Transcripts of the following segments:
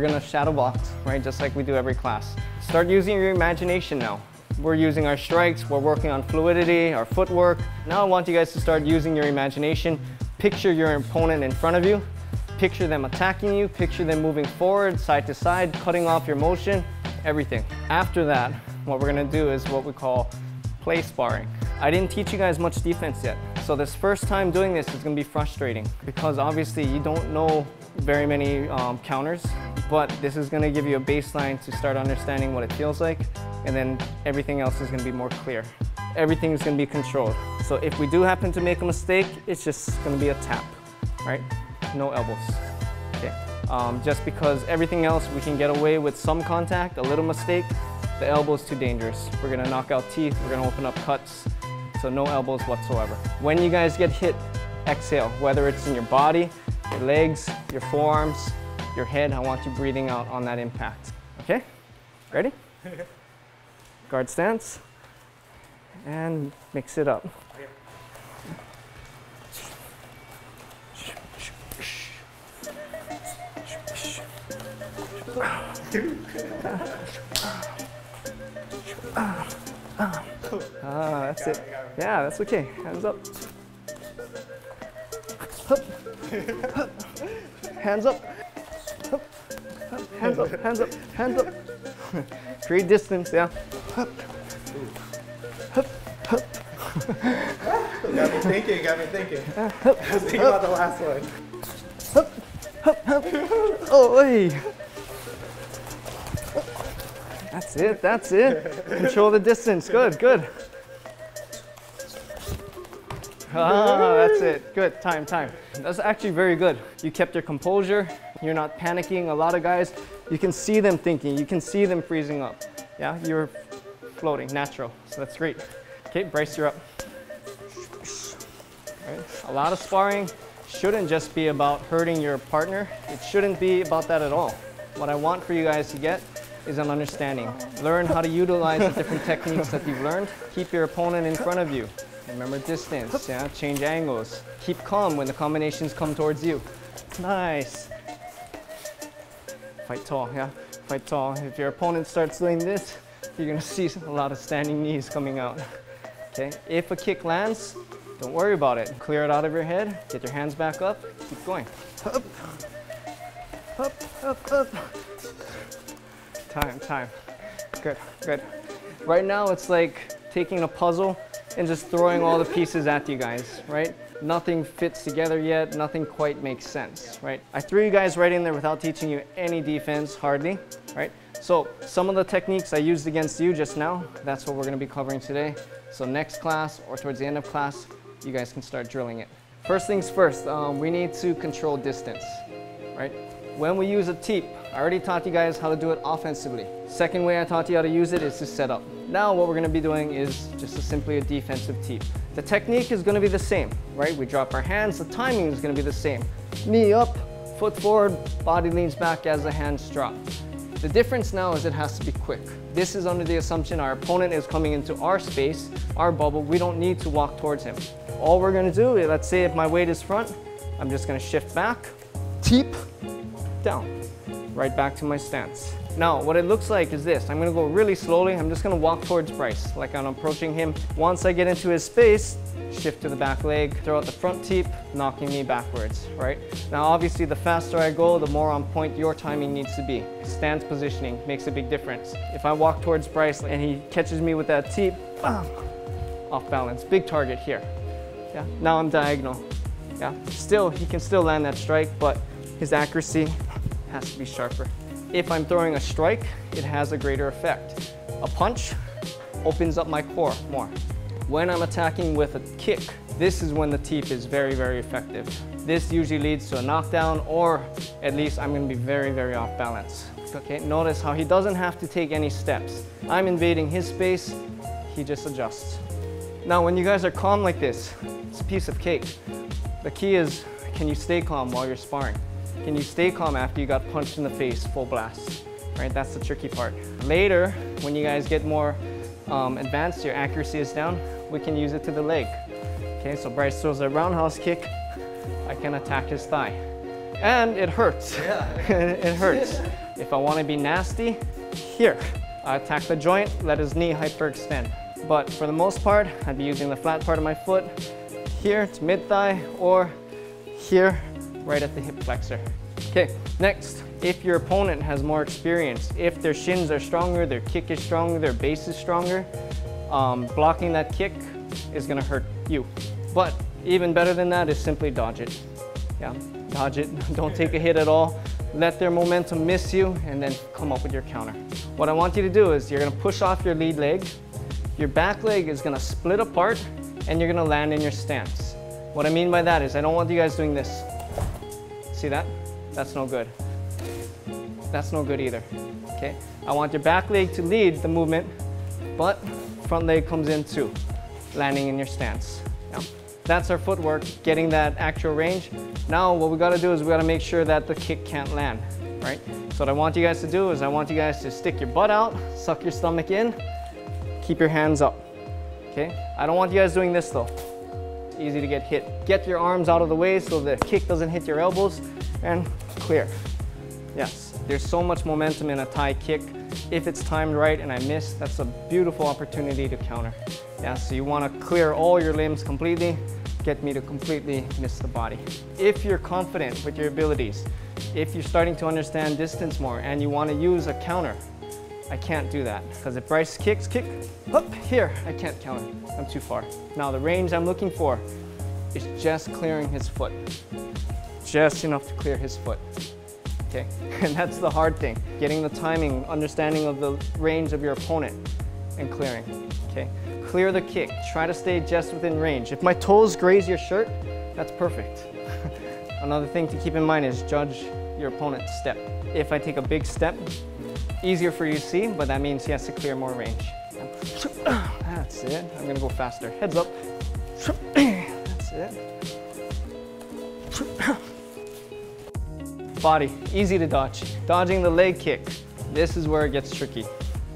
gonna shadow box, right? Just like we do every class. Start using your imagination now. We're using our strikes, we're working on fluidity, our footwork. Now I want you guys to start using your imagination. Picture your opponent in front of you. Picture them attacking you, picture them moving forward, side to side, cutting off your motion, everything. After that, what we're gonna do is what we call play sparring. I didn't teach you guys much defense yet. So this first time doing this is gonna be frustrating because obviously you don't know very many counters, but this is gonna give you a baseline to start understanding what it feels like, and then everything else is gonna be more clear. Everything is gonna be controlled. So if we do happen to make a mistake, it's just gonna be a tap, right? No elbows, okay? Just because everything else we can get away with some contact, a little mistake, the elbow is too dangerous. We're gonna knock out teeth, we're gonna open up cuts, so no elbows whatsoever. When you guys get hit, exhale, whether it's in your body, your legs, your forearms, your head, I want you breathing out on that impact. Okay, ready? Guard stance, and mix it up. That's it. Yeah, that's okay. Hands up. Hands up. Hands up, hands up, hands up. Create distance, yeah. Got me thinking, got me thinking. I was thinking about the last one. Oh, hey. That's it, that's it. Control the distance, good, good. Ah, that's it, good, time. That's actually very good. You kept your composure, you're not panicking. A lot of guys, you can see them thinking, you can see them freezing up. Yeah, you're floating, natural, so that's great. Okay, Bryce, you're up. Right. A lot of sparring shouldn't just be about hurting your partner. It shouldn't be about that at all. What I want for you guys to get is an understanding. Learn how to utilize the different techniques that you've learned. Keep your opponent in front of you. Remember distance, yeah? Change angles. Keep calm when the combinations come towards you. Nice. Fight tall, yeah? Fight tall. If your opponent starts doing this, you're gonna see a lot of standing knees coming out. Okay? If a kick lands, don't worry about it. Clear it out of your head, get your hands back up, keep going. Up, up, up, up. Time. Good, good. Right now it's like taking a puzzle and just throwing all the pieces at you guys, right? Nothing fits together yet, nothing quite makes sense, right? I threw you guys right in there without teaching you any defense, hardly, right? So some of the techniques I used against you just now, that's what we're gonna be covering today. So next class or towards the end of class, you guys can start drilling it. First things first, we need to control distance, right? When we use a TEEP, I already taught you guys how to do it offensively. Second way I taught you how to use it is to set up. Now what we're gonna be doing is just simply a defensive TEEP. The technique is gonna be the same, right? We drop our hands, the timing is gonna be the same. Knee up, foot forward, body leans back as the hands drop. The difference now is it has to be quick. This is under the assumption our opponent is coming into our space, our bubble. We don't need to walk towards him. All we're gonna do is, let's say if my weight is front, I'm just gonna shift back, TEEP, down, right back to my stance. Now, what it looks like is this. I'm gonna go really slowly. I'm just gonna walk towards Bryce, like I'm approaching him. Once I get into his space, shift to the back leg, throw out the front TEEP, knocking me backwards, right? Now, obviously, the faster I go, the more on point your timing needs to be. Stance positioning makes a big difference. If I walk towards Bryce and he catches me with that TEEP, bam, off balance, big target here. Yeah, now I'm diagonal. Yeah, still, he can still land that strike, but his accuracy has to be sharper. If I'm throwing a strike, it has a greater effect. A punch opens up my core more. When I'm attacking with a kick, this is when the TEEP is very, very effective. This usually leads to a knockdown, or at least I'm gonna be very, very off balance. Okay, notice how he doesn't have to take any steps. I'm invading his space, he just adjusts. Now, when you guys are calm like this, it's a piece of cake. The key is, can you stay calm while you're sparring? Can you stay calm after you got punched in the face, full blast? Right, that's the tricky part. Later, when you guys get more advanced, your accuracy is down, we can use it to the leg. Okay, so Bryce throws a roundhouse kick, I can attack his thigh. And it hurts. Yeah. It hurts. If I want to be nasty, here. I attack the joint, let his knee hyperextend. But for the most part, I'd be using the flat part of my foot here to mid-thigh or here right at the hip flexor. Okay, next, if your opponent has more experience, if their shins are stronger, their kick is stronger, their base is stronger, blocking that kick is gonna hurt you. But even better than that is simply dodge it. Yeah, dodge it, don't take a hit at all. Let their momentum miss you and then come up with your counter. What I want you to do is you're gonna push off your lead leg, your back leg is gonna split apart and you're gonna land in your stance. What I mean by that is I don't want you guys doing this. See that? That's no good. That's no good either, okay? I want your back leg to lead the movement, but front leg comes in too, landing in your stance. Yeah. That's our footwork, getting that actual range. Now what we gotta do is we gotta make sure that the kick can't land, right? So what I want you guys to do is I want you guys to stick your butt out, suck your stomach in, keep your hands up, okay? I don't want you guys doing this though. It's easy to get hit. Get your arms out of the way so the kick doesn't hit your elbows and clear. Yes, there's so much momentum in a Thai kick. If it's timed right and I miss, that's a beautiful opportunity to counter. Yeah, so you want to clear all your limbs completely, get me to completely miss the body. If you're confident with your abilities, if you're starting to understand distance more and you want to use a counter, I can't do that because if Bryce kicks, kick, up here, I can't counter. I'm too far. Now the range I'm looking for is just clearing his foot. Just enough to clear his foot. Okay, and that's the hard thing. Getting the timing, understanding of the range of your opponent and clearing, okay? Clear the kick, try to stay just within range. If my toes graze your shirt, that's perfect. Another thing to keep in mind is judge your opponent's step. If I take a big step, easier for you to see, but that means he has to clear more range. That's it, I'm gonna go faster. Heads up. That's it. Body, easy to dodge. Dodging the leg kick, this is where it gets tricky.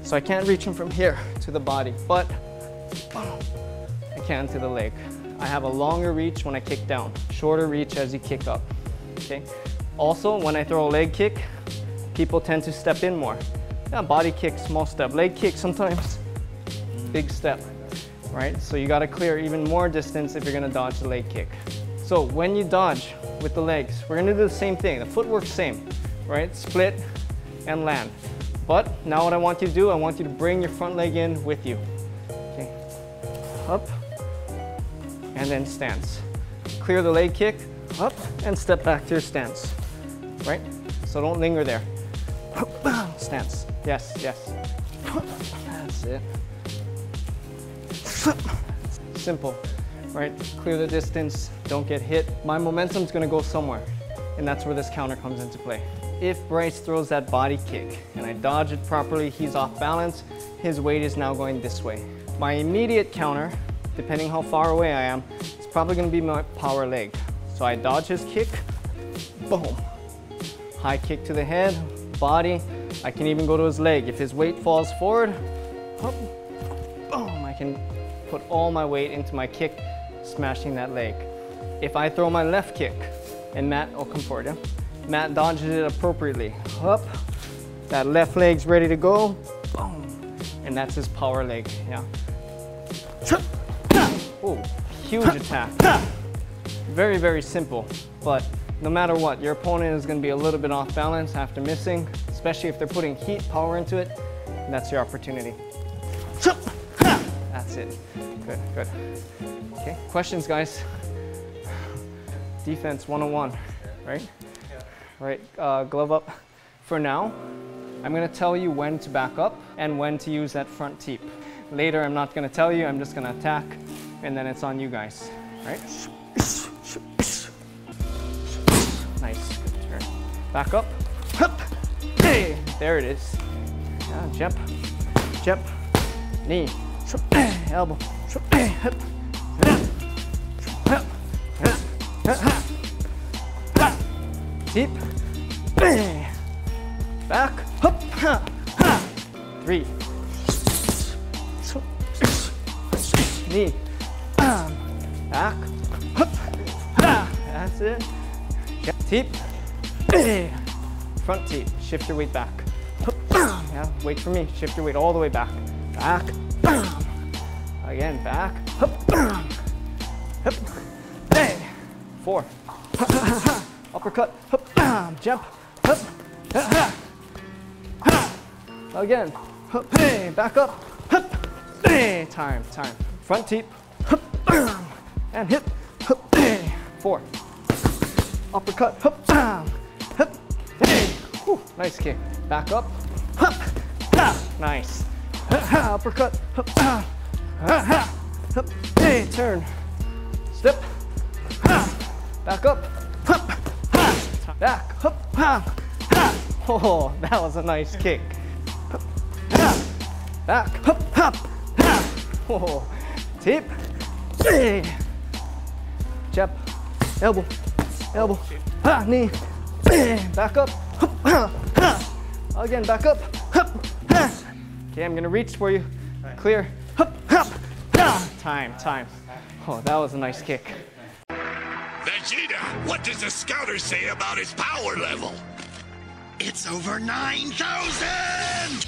So I can't reach him from here to the body, but I can to the leg. I have a longer reach when I kick down, shorter reach as you kick up, okay? Also, when I throw a leg kick, people tend to step in more. Yeah, body kick, small step. Leg kick, sometimes big step, right? So you gotta clear even more distance if you're gonna dodge the leg kick. So when you dodge with the legs, we're gonna do the same thing. The footwork's same, right? Split and land. But now what I want you to do, I want you to bring your front leg in with you. Okay, up, and then stance. Clear the leg kick, up, and step back to your stance, right? So don't linger there. Stance, yes, yes. That's it. Simple. Right? Clear the distance, don't get hit. My momentum's gonna go somewhere, and that's where this counter comes into play. If Bryce throws that body kick and I dodge it properly, he's off balance, his weight is now going this way. My immediate counter, depending how far away I am, it's probably gonna be my power leg. So I dodge his kick, boom. High kick to the head, body. I can even go to his leg. If his weight falls forward, boom, I can put all my weight into my kick, smashing that leg. If I throw my left kick, and Matt, oh, come forward, yeah? Matt dodges it appropriately. Up, that left leg's ready to go, boom, and that's his power leg, yeah? Oh, huge attack. Very, very simple, but no matter what, your opponent is gonna be a little bit off balance after missing, especially if they're putting heat, power into it, and that's your opportunity. That's it. Good, good. Okay, questions, guys? Defense 101, right? Yeah. Right, glove up. For now, I'm gonna tell you when to back up and when to use that front teep. Later, I'm not gonna tell you, I'm just gonna attack, and then it's on you guys, right? Nice, good turn. Back up. Hey, there it is. Yeah, jump, jump, knee, elbow, teep, back, 3, knee, back, that's it, teep, Front teep, shift your weight back. Yeah, wait for me, shift your weight all the way back. Back. Again, back. 4. Uppercut. Jump. Again. Back up. Time. Front teep. And hip. 4. Uppercut. Whew, nice kick. Back up. Nice. Uppercut. Turn. Step. Back up. Back. Oh, that was a nice kick. Back. Oh, tip. Jab. Elbow. Knee. Back up. Again, back up. Okay, I'm gonna reach for you. Clear. Time. Oh, that was a nice kick. Vegeta, what does the scouter say about his power level? It's over 9,000!